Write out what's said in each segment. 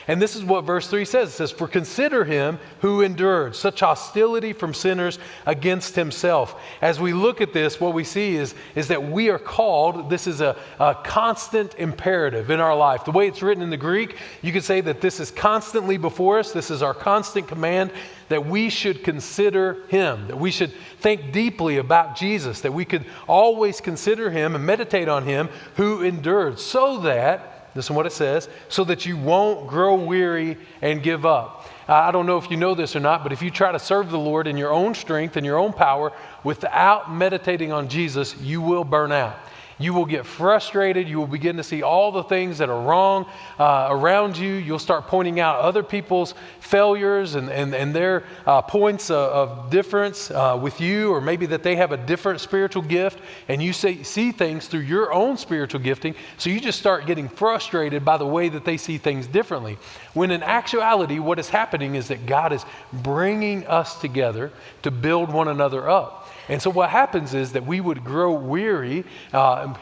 And this is what verse 3 says. It says, "For consider him who endured such hostility from sinners against himself." As we look at this, what we see is that we are called, this is a constant imperative in our life. The way it's written in the Greek, you could say that this is constantly before us. This is our constant command that we should consider him, that we should think deeply about Jesus, that we could always consider him and meditate on him who endured, so that, this is what it says, so that you won't grow weary and give up. I don't know if you know this or not, but if you try to serve the Lord in your own strength and your own power without meditating on Jesus, you will burn out. You will get frustrated. You will begin to see all the things that are wrong around you. You'll start pointing out other people's failures and their points of difference with you, or maybe that they have a different spiritual gift, and you see things through your own spiritual gifting. So you just start getting frustrated by the way that they see things differently. When in actuality, what is happening is that God is bringing us together to build one another up. And so what happens is that we would grow weary.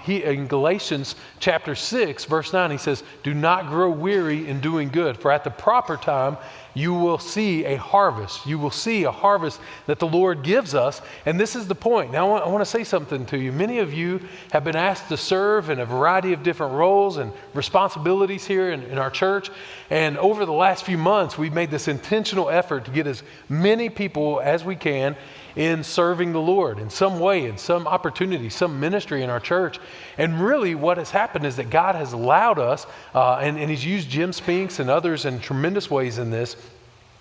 In Galatians chapter 6, verse 9, he says, "Do not grow weary in doing good, for at the proper time you will see a harvest." You will see a harvest that the Lord gives us. And this is the point. Now, I want to say something to you. Many of you have been asked to serve in a variety of different roles and responsibilities here in our church. And over the last few months, we've made this intentional effort to get as many people as we can in serving the Lord in some way, in some opportunity, some ministry in our church. And really what has happened is that God has allowed us, and he's used Jim Spinks and others in tremendous ways in this,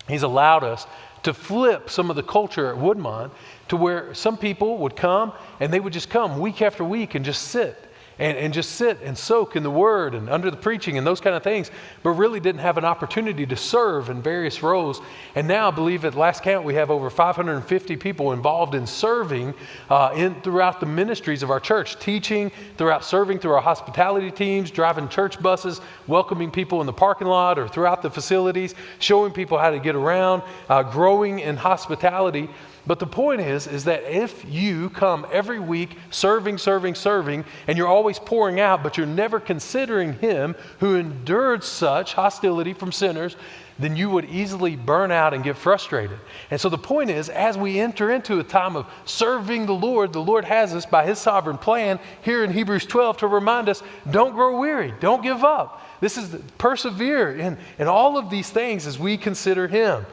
he's allowed us to flip some of the culture at Woodmont to where some people would come and they would just come week after week and just sit. And just sit and soak in the Word and under the preaching and those kind of things, but really didn't have an opportunity to serve in various roles. And now I believe at last count we have over 550 people involved in serving throughout the ministries of our church, teaching, throughout serving through our hospitality teams, driving church buses, welcoming people in the parking lot or throughout the facilities, showing people how to get around, growing in hospitality. But the point is that if you come every week serving, and you're always pouring out, but you're never considering him who endured such hostility from sinners, then you would easily burn out and get frustrated. And so the point is, as we enter into a time of serving the Lord has us by his sovereign plan here in Hebrews 12 to remind us, don't grow weary, don't give up. This is persevere in all of these things as we consider him.